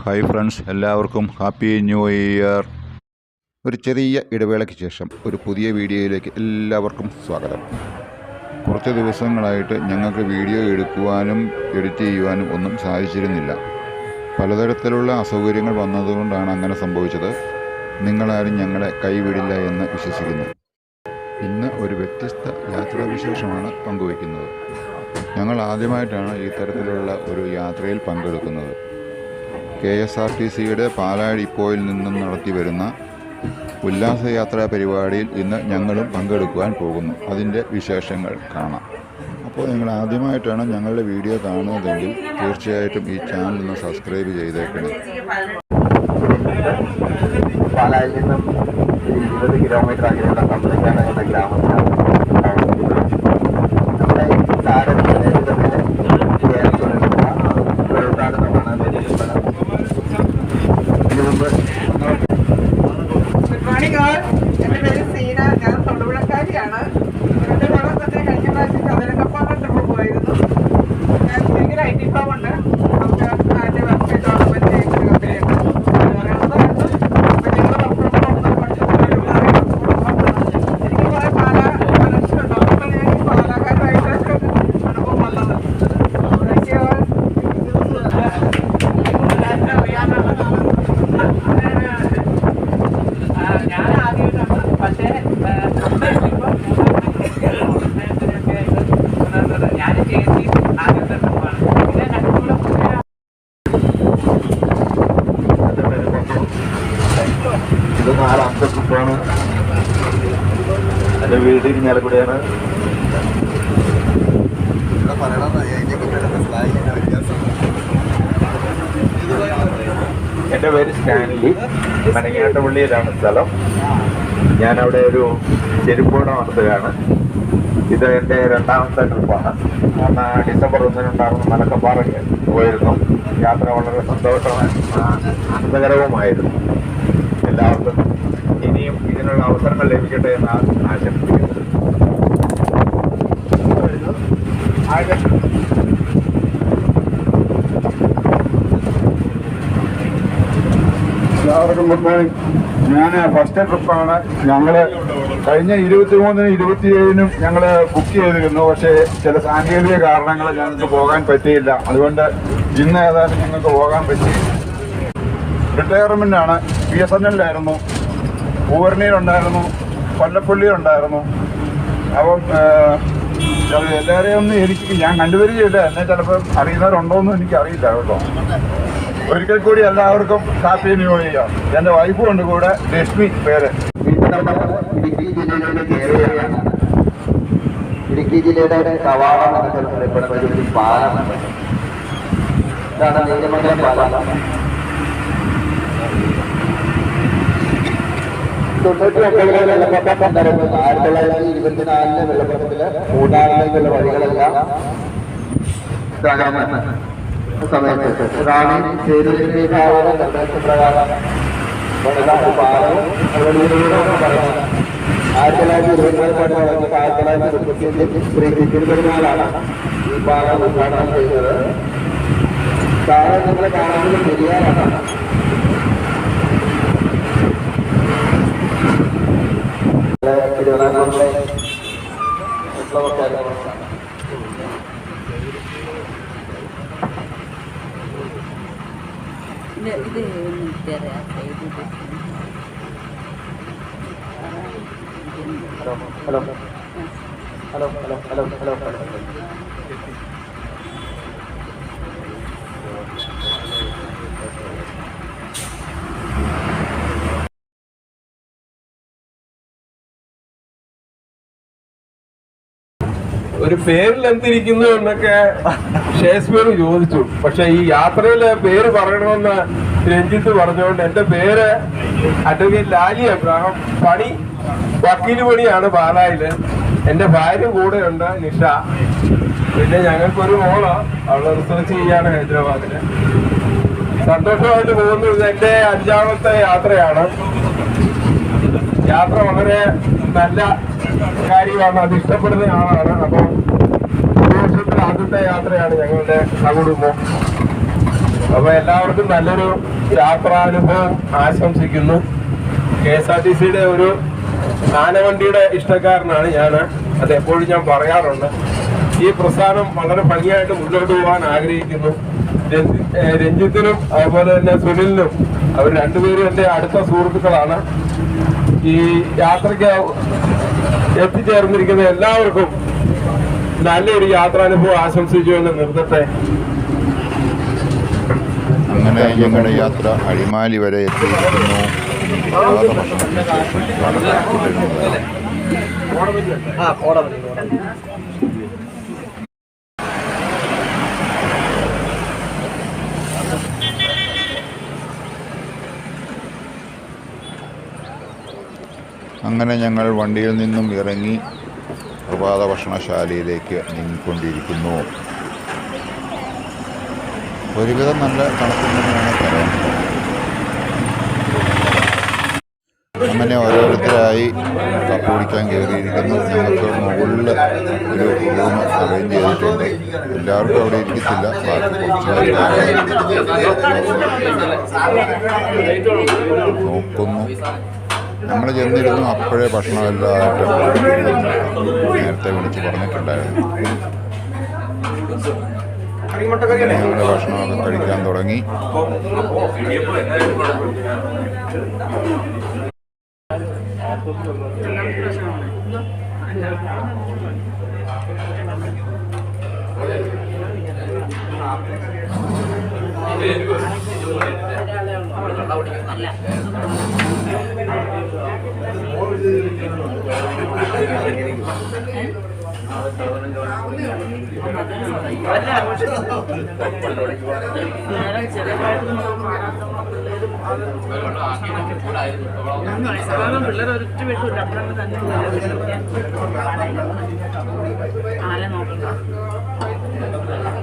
Hi friends, എല്ലാവർക്കും happy new year. ഒരു ചെറിയ ഇടവേളയ്ക്ക് ശേഷം ഒരു പുതിയ വീഡിയോയിലേക്ക് എല്ലാവർക്കും സ്വാഗതം. കുറച്ച് ദിവസങ്ങളായിട്ട് ഞങ്ങൾക്ക് വീഡിയോ എടുക്കുവാനും എഡിറ്റ് ചെയ്യുവാനും ഒന്നും സാധിച്ചിരുന്നില്ല. പലതരത്തിലുള്ള അസൗകര്യങ്ങൾ വന്നതുകൊണ്ടാണ് അങ്ങനെ സംഭവിച്ചത്. നിങ്ങളാരും ഞങ്ങളെ കൈവിടില്ല എന്ന് വിശ്വസിക്കുന്നു. ഇന്ന് ഒരു വ്യത്യസ്ത യാത്രാവിശേഷമാണ് പങ്കുവയ്ക്കുന്നത്. ഞങ്ങൾ ആദ്യമായിട്ടാണ് ഈ തരത്തിലുള്ള ഒരു യാത്രയിൽ പങ്കെടുക്കുന്നത്. KSRTCയുടെ പാലാ ഡിപ്പോയിൽ നിന്നും നടത്തി വരുന്ന ഉല്ലാസയാത്രാ പരിപാടിയിൽ ഇന്ന് ഞങ്ങളും പങ്കെടുക്കുവാൻ പോകുന്നു. അതിൻ്റെ വിശേഷങ്ങൾ കാണാം. അപ്പോൾ നിങ്ങൾ ആദ്യമായിട്ടാണ് ഞങ്ങളുടെ വീഡിയോ കാണുന്നതെങ്കിൽ തീർച്ചയായിട്ടും ഈ ചാനൽ ഒന്ന് സബ്സ്ക്രൈബ് ചെയ്തേക്കണം. പാലായിൽ നിന്നും 20 കിലോമീറ്റർ അകലെയുള്ള കമ്പളിക്കാട് എന്ന ഗ്രാമത്തിലാണ് നമ്മുടെ എൻ്റെ പേര് സീന. ഞാൻ തൊടുപുഴക്കാരിയാണ്. എൻ്റെ കൂടെ തന്നെ കഴിഞ്ഞ പ്രാവശ്യം കതിരക്കപ്പാറ ട്രിപ്പ് പോയിരുന്നു. ഞാൻ ഭയങ്കര IT ഫാം ഉണ്ട്. നമുക്ക് അതിൻ്റെ വെബ്സൈറ്റ് ഡെവലപ്മെൻറ്റ് ചെയ്യുന്നൊരു കമ്പനിയുണ്ട്. എനിക്ക് കുറേ പാലാ കണക്ഷൻ ഉണ്ട്. അപ്പോൾ ഞാൻ ഈ പാലാക്കാരുമായിട്ട് അടുപ്പം വന്നത് എനിക്ക് ഇത് 4ാമത്തെ ട്രിപ്പാണ്. എൻ്റെ വീട് ഇരിഞ്ഞാലക്കുടയാണ്. എൻ്റെ പേര് സ്റ്റാൻലി. മനങ്ങാട്ടുപള്ളിയിലാണ് സ്ഥലം. ഞാനവിടെ ഒരു ചെരുപ്പോട നടത്തുകയാണ്. ഇത് എൻ്റെ 2ാമത്തെ ട്രിപ്പാണ്. ഞാൻ ഡിസംബർ 1-നുണ്ടാകുന്ന മലക്കപ്പാറയ്ക്ക് പോയിരുന്നു. യാത്ര വളരെ ആനന്ദകരവുമായിരുന്നു. എല്ലാവർക്കും ഇനിയും ഇതിനുള്ള അവസരങ്ങൾ ലഭിക്കട്ടെ എന്ന് ആശംസിക്കുന്നു. എല്ലാവർക്കും ഗുഡ് മോർണിംഗ്. ഞാൻ ഫസ്റ്റ് ട്രിപ്പാണ്. ഞങ്ങൾ കഴിഞ്ഞ 23-നും 27-നും ഞങ്ങൾ ബുക്ക് ചെയ്തിരുന്നു. പക്ഷേ ചില സാങ്കേതിക കാരണങ്ങൾ ഞങ്ങൾക്ക് പോകാൻ പറ്റിയില്ല. അതുകൊണ്ട് ഇന്ന് ഏതായാലും ഞങ്ങൾക്ക് പോകാൻ പറ്റി. റിട്ടയർമെൻ്റാണ്. BSNL-ലായിരുന്നു, പൂവർണിയിലുണ്ടായിരുന്നു, കൊല്ലപ്പള്ളിയിലുണ്ടായിരുന്നു. അപ്പം എല്ലാവരെയും ഒന്നും ഞാൻ കണ്ടുവരികയില്ല. എന്നെ ചിലപ്പോൾ അറിയുന്നവരുണ്ടോയെന്നും എനിക്കറിയില്ല കേട്ടോ. ഒരിക്കൽ കൂടി എല്ലാവർക്കും ഹാപ്പി ന്യൂ ഇയർ. എൻ്റെ വൈഫും ഉണ്ട് കൂടെ, ലക്ഷ്മി പേര്. ഇടുക്കി ജില്ലയിലെ കേരളയാണ്. ഇടുക്കി ജില്ലയുടെ കവാടം എന്ന സ്ഥലത്തിൽപ്പെടുന്ന ഒരു പാലമാണ്. ഇതാണ് നീലമംഗലം പാലം. 99-ലെ വെള്ളപ്പൊക്കം ഉണ്ടായിരുന്നു. 1924-ലെ വെള്ളപ്പൊക്കത്തില് മൂന്നാറിലേക്കുള്ള വഴികളെല്ലാം സമയത്ത് റാണി ചേരുവിന്റെ നിർദ്ദേശപ്രകാരം പാലവും പറയുന്നത് 1924 ശ്രീ തിരുപെരുമാളാണ് ഈ പാലം ഉദ്ഘാടനം ചെയ്തത്. താഴെ നിങ്ങളെ കാണാനുള്ള പെരിയാറാണ്. തിരുവനന്തപുരത്തെ വിപ്ലവക്കാരാണ്. Hello hello hello hello hello hello hello ഒരു പേരിൽ എന്തിരിക്കുന്നു എന്നൊക്കെ ഷേക്സ്പിയർ ചോദിച്ചു. പക്ഷെ ഈ യാത്രയിലെ പേര് പറയണമെന്ന് രഞ്ജിത്ത് പറഞ്ഞുകൊണ്ട് എൻ്റെ പേര് അഡ്വക്കേറ്റ് ലാലി അബ്രഹാം. പണി വക്കീല് പണിയാണ് പാലായില്. എൻ്റെ ഭാര്യ കൂടെയുണ്ട്, നിഷ. പിന്നെ ഞങ്ങൾക്കൊരു മോള്, അവള് റിസർച്ച് ചെയ്യാണ് ഹൈദരാബാദില്. സന്തോഷമായിട്ട് പോകുന്നു. ഇത് എൻ്റെ 5ാമത്തെ യാത്രയാണ്. യാത്ര വളരെ നല്ല കാര്യമാണ്. അത് ഇഷ്ടപ്പെടുന്ന ആളാണ്. അപ്പോൾ ഒരു വർഷത്തിൽ ആദ്യത്തെ യാത്രയാണ് ഞങ്ങളുടെ സകുടുംബം. അപ്പൊ എല്ലാവർക്കും നല്ലൊരു യാത്രാനുഭവം ആശംസിക്കുന്നു. KSRTCയുടെ ഒരു ആനവണ്ടിയുടെ ഇഷ്ടക്കാരനാണ് ഞാൻ. അത് എപ്പോഴും ഞാൻ പറയാറുണ്ട്. ഈ പ്രസ്ഥാനം വളരെ ഭംഗിയായിട്ട് മുന്നോട്ട് പോകാൻ ആഗ്രഹിക്കുന്നു. രഞ്ജിത്തിനും അതുപോലെ തന്നെ സുനിലിനും, അവർ രണ്ടുപേരും എൻ്റെ അടുത്ത സുഹൃത്തുക്കളാണ്. ഈ യാത്രയ്ക്ക് എത്തിച്ചേർന്നിരിക്കുന്ന എല്ലാവർക്കും നല്ലൊരു യാത്രാനുഭവം ആശംസിച്ചുകൊണ്ട് നിർത്തട്ടെ. അങ്ങനെ ഞങ്ങളുടെ യാത്ര അടിമാലി വരെ എത്തിയിരിക്കുന്നു. അങ്ങനെ ഞങ്ങൾ വണ്ടിയിൽ നിന്നും ഇറങ്ങി പ്രഭാത ഭക്ഷണശാലയിലേക്ക് നീങ്ങിക്കൊണ്ടിരിക്കുന്നു. ഒരുവിധം നല്ല തണുപ്പുണ്ടെന്നാണ് പറയാൻ. അങ്ങനെ ഓരോരുത്തരായി കപ്പ് കുടിക്കാൻ കയറിയിരിക്കുന്നു. ഞങ്ങൾക്ക് മുകളിൽ ഒരു റൂം അറേഞ്ച് ചെയ്തിട്ടുണ്ട്. എല്ലാവർക്കും അവിടെ ഇരിക്കത്തില്ല. നോക്കുന്നു. നമ്മൾ ചെന്നിരുന്നു. അപ്പോഴേ ഭക്ഷണമെല്ലാമായിട്ട് നേരത്തെ വിളിച്ച് പറഞ്ഞിട്ടുണ്ടായിരുന്നു. ഞങ്ങളുടെ ഭക്ഷണമൊക്കെ കഴിക്കാൻ തുടങ്ങി. പിള്ളേർ ഒരിട്ട് വിട്ടു ആരെ നോക്കണ്ട.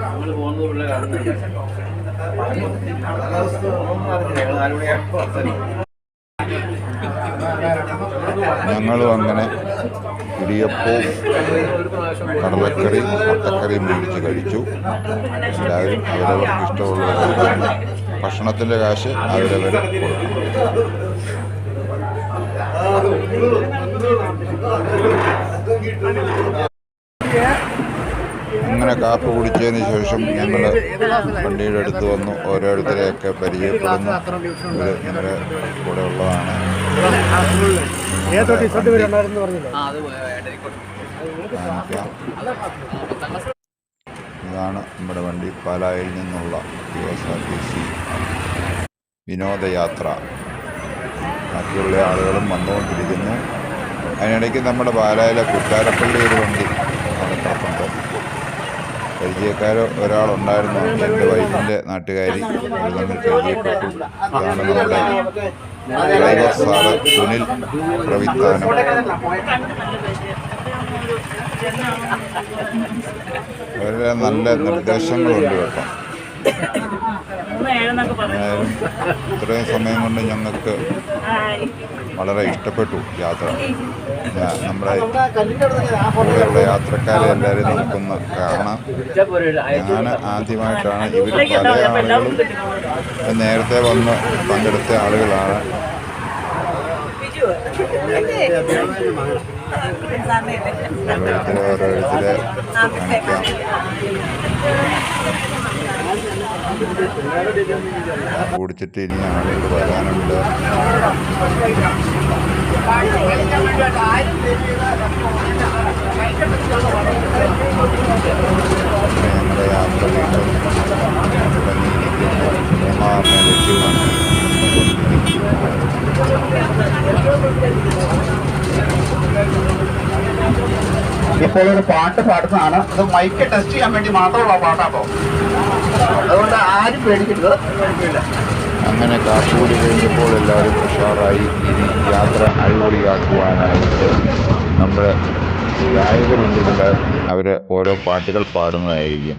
നമ്മൾ പോകുന്നത് പിള്ളേരാണ്. ഞങ്ങളും അങ്ങനെ ഇടിയപ്പവും കടലക്കറിയും മുട്ടക്കറിയും മേടിച്ച് കഴിച്ചു. എല്ലാവരും അവരവർക്ക് ഇഷ്ടമുള്ള ഭക്ഷണത്തിൻ്റെ കാശ് അവരവർ അങ്ങനെ കാപ്പി കുടിച്ചതിന് ശേഷം ഞങ്ങൾ വണ്ടിയുടെ അടുത്ത് വന്നു. ഓരോരുത്തരെയൊക്കെ പരിചയപ്പെടുന്നു. ഇത് ഞങ്ങളുടെ കൂടെ ഉള്ളതാണ്. ഇതാണ് നമ്മുടെ വണ്ടി. പാലായിൽ നിന്നുള്ള KSRTC വിനോദയാത്ര. ബാക്കിയുള്ള ആളുകളും വന്നുകൊണ്ടിരിക്കുന്നു. അതിനിടയ്ക്ക് നമ്മുടെ പാലായിലെ കുറ്റാരപ്പള്ളി ഒരു വണ്ടി അവിടെ കിടപ്പുണ്ട്. പരിചയക്കാരോ ഒരാളുണ്ടായിരുന്നു, എൻ്റെ വൈഫിൻ്റെ നാട്ടുകാരി. അത് തമ്മിൽ പരിചയപ്പെട്ടു. ഇതാണ് നമ്മുടെ ഡ്രൈവർ സാറ് സുനിൽ പ്രവിത്താനം. വളരെ നല്ല നിർദ്ദേശങ്ങളുണ്ട് കേട്ടോ. ഇത്രയും സമയം കൊണ്ട് ഞങ്ങൾക്ക് വളരെ ഇഷ്ടപ്പെട്ടു യാത്ര. നമ്മുടെ കൂടെയുള്ള യാത്രക്കാരെ എല്ലാവരും നമുക്കൊന്ന് കാണാം. ഞാൻ ആദ്യമായിട്ടാണ്. ഇവർ പല ആളുകളും നേരത്തെ വന്ന് പങ്കെടുത്ത ആളുകളാണ്. ഓരോരുത്തരെ കാണിക്കാം. കുടിച്ചിട്ട് ഇനി ആളുകൾ വരാനുണ്ട്. ഞങ്ങളുടെ യാത്ര വീണ്ടും തുടങ്ങിയിരിക്കുന്നു. മൂന്നാറിനെ ലക്ഷ്യമാണ്. ഇപ്പോൾ ഒരു പാട്ട് പാടുന്നതാണ്. അത് മൈക്ക് ടെസ്റ്റ് ചെയ്യാൻ വേണ്ടി മാത്രമുള്ള പാട്ടാട്ടോ. അതുകൊണ്ട് ആരും പേടിക്കരുത്. അങ്ങനെ കാപ്പുകൂടി കഴിഞ്ഞപ്പോൾ എല്ലാവരും ഉഷാറായി. ഇനി യാത്ര അടിപൊളിയാക്കുവാനായിട്ട് നമ്മുടെ ഗായകരുണ്ട്. അവർ ഓരോ പാട്ടുകൾ പാടുന്നതായിരിക്കും.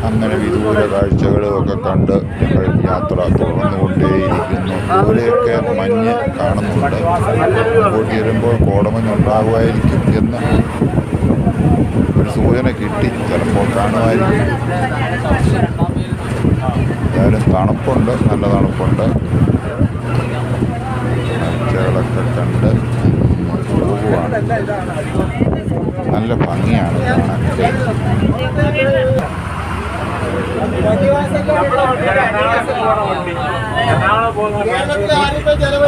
അങ്ങനെ വിദൂര കാഴ്ചകളുമൊക്കെ കണ്ട് ഞങ്ങൾ യാത്ര തുടർന്നുകൊണ്ടേയിരിക്കുന്നു. ദൂരെയൊക്കെ മഞ്ഞ് കാണുന്നുണ്ട്. മുമ്പോട്ട് വരുമ്പോൾ കോടമഞ്ഞുണ്ടാകുമായിരിക്കും എന്ന് ഒരു സൂചന കിട്ടി. ചിലപ്പോൾ കാണുമായിരിക്കും. എന്തായാലും തണുപ്പുണ്ട്, നല്ല തണുപ്പുണ്ട്. കാഴ്ചകളൊക്കെ കണ്ട് പോവുകയാണ്. നല്ല ഭംഗിയാണ് കാണാൻ.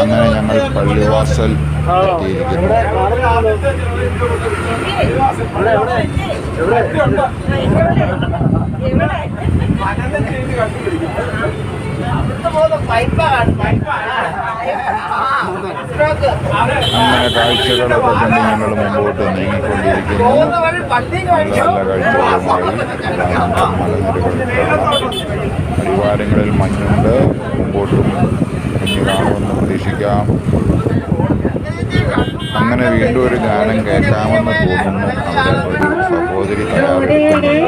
അങ്ങനെ ഞങ്ങൾ പള്ളിവാസൽ എത്തിയിരിക്കുന്നു. അങ്ങനെ കാഴ്ചകളൊക്കെ കണ്ട് ഞങ്ങൾ മുമ്പോട്ട് നീങ്ങിക്കൊണ്ടിരിക്കുന്നു. നല്ല നല്ല കാഴ്ചകളുമായി മലനിരകൾ അടിവാരങ്ങളിൽ മഞ്ഞുണ്ട്. മുമ്പോട്ടും മഞ്ഞ് കാണുമെന്ന് പ്രതീക്ഷിക്കാം. അങ്ങനെ വീണ്ടും ഒരു ഗാനം കേൾക്കാമെന്ന് തോന്നുന്നു. അവിടെ ഒരു സഹോദരി തയ്യാറെടുക്കുന്നുണ്ട്.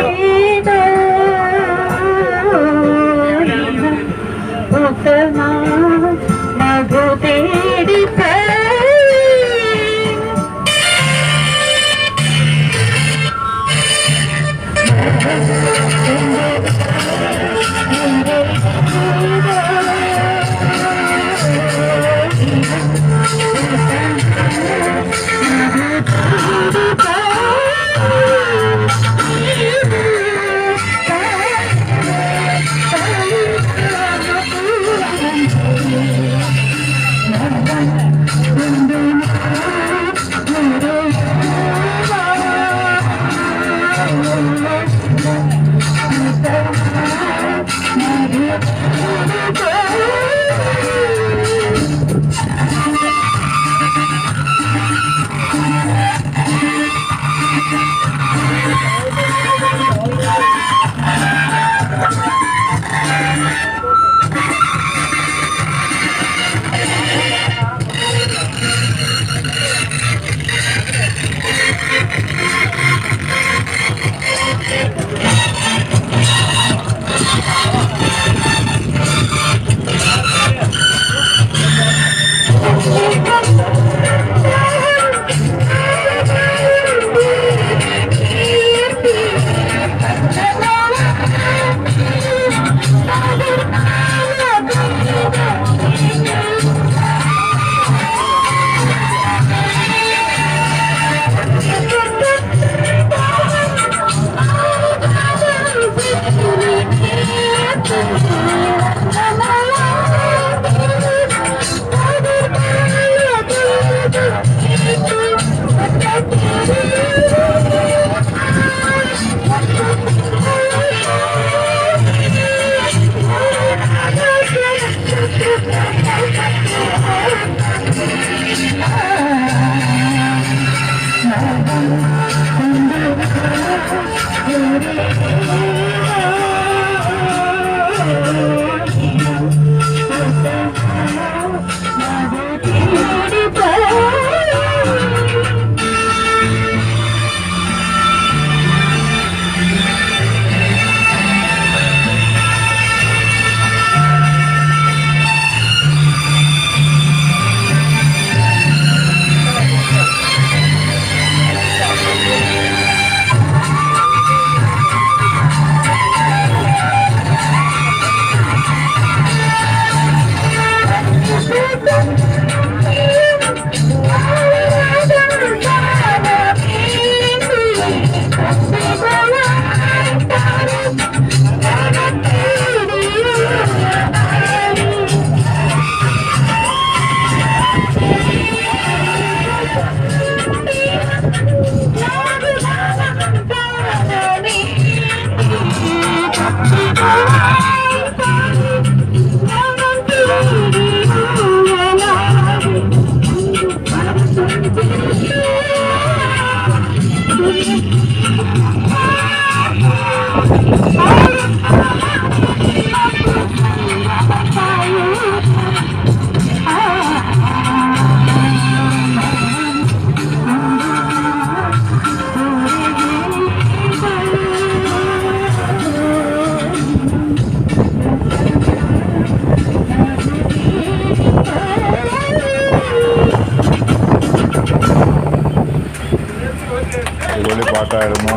അടിപൊളി പാട്ടായിരുന്നു.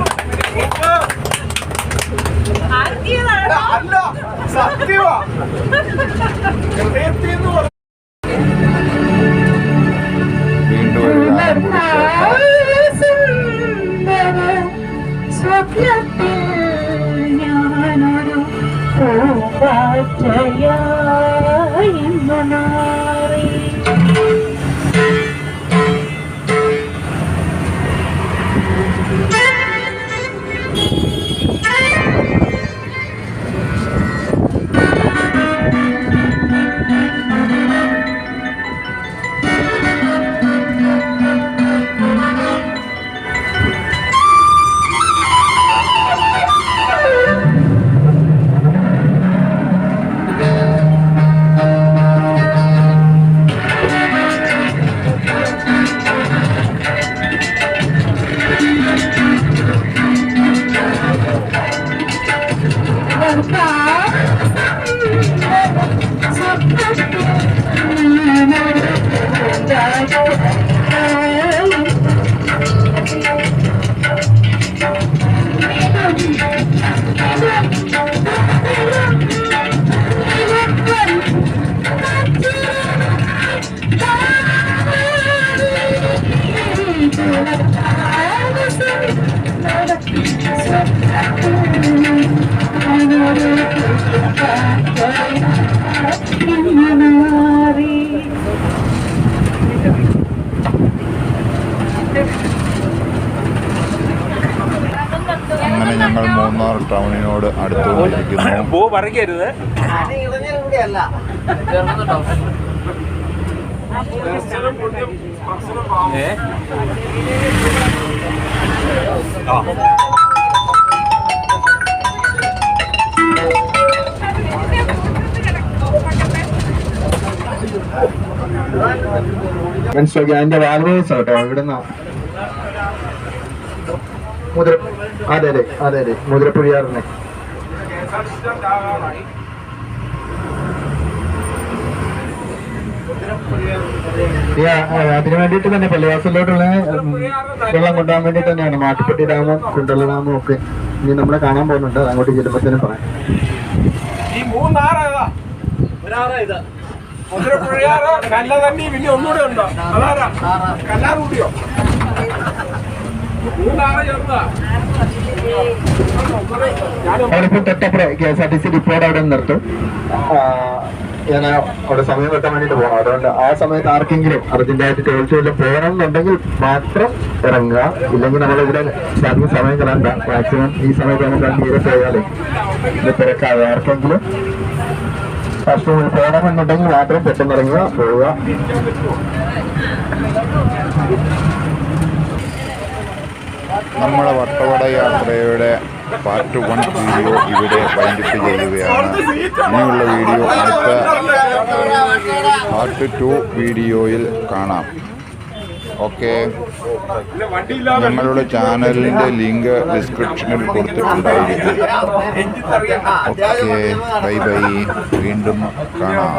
അല്ല സത്യമാ വീണ്ടും ഒരു ഗാനം കൂടി കേൾക്കാം. സ്വപ്നത്തിൽ ഞാനൊരു പൂങ്കാറ്റയായി മാറി. അങ്ങനെ ഞങ്ങൾ മൂന്നാർ ടൗണിനോട് അടുത്തുകൊണ്ടിരിക്കുന്നു. പോ പറയരുത്. മനസ്സിലാക്കി അതിന്റെ വാൽവേസ് കേട്ടോ ഇവിടുന്ന് അതെ അതെ അതെ അതെ മുതിരപ്പുഴയാറിനെ അതിനു വേണ്ടിയിട്ട് തന്നെ പള്ളിവാസലിലോട്ടുള്ള വെള്ളം കൊണ്ടുപോകാൻ വേണ്ടിട്ട് തന്നെയാണ് മാട്ടുപ്പെട്ടി ഡാമും കുണ്ടള ഡാമും ഒക്കെ ഇനി നമ്മളെ കാണാൻ പോകുന്നുണ്ട്. അങ്ങോട്ട് ചെല്ലുമ്പോഴത്തേനും പറയാം. ഈ മൂന്നാറായതാ മുതിരപ്പുഴയാറ് കല്ല തണ്ണി പിന്നെ ഒന്നുകൂടെ ഉണ്ടോ? അതാരാ കല്ലാറൂട്ടിയോ? മൂന്നാറ് ചേർത്താ അവരിപ്പോൾ തൊട്ടപ്പുറം KSRTC ഡിപ്പോയുടെ അവിടെ നിർത്തും. ഞാൻ അവിടെ സമയം വെക്കാൻ വേണ്ടിട്ട് പോകണം. അതുകൊണ്ട് ആ സമയത്ത് ആർക്കെങ്കിലും അർജന്റായിട്ട് ചോദിച്ചു വല്ലതും പോകണമെന്നുണ്ടെങ്കിൽ മാത്രം ഇറങ്ങുക. ഇല്ലെങ്കിൽ നമ്മളിവിടെ അധികം സമയം കളയണ്ട. മാക്സിമം ഈ സമയത്ത് നമുക്ക് തീരെ പോയാലേ ഇത് തിരക്കാതെ. ആർക്കെങ്കിലും കസ്റ്റമർ പോകണമെന്നുണ്ടെങ്കിൽ മാത്രം പെട്ടെന്ന് ഇറങ്ങുക, പോവുക. നമ്മുടെ വട്ടവട യാത്രയുടെ പാർട്ട് 1 വീഡിയോ ഇവിടെ വൈൻഡപ്പ് ചെയ്യുകയാണ്. ഇനിയുള്ള വീഡിയോ അടുത്ത പാർട്ട് 2 വീഡിയോയിൽ കാണാം. ഓക്കെ, ഞങ്ങളുടെ ചാനലിൻ്റെ ലിങ്ക് ഡിസ്ക്രിപ്ഷനിൽ കൊടുത്തിട്ടുണ്ടായിരിക്കും. ഓക്കെ, ബൈ ബൈ, വീണ്ടും കാണാം.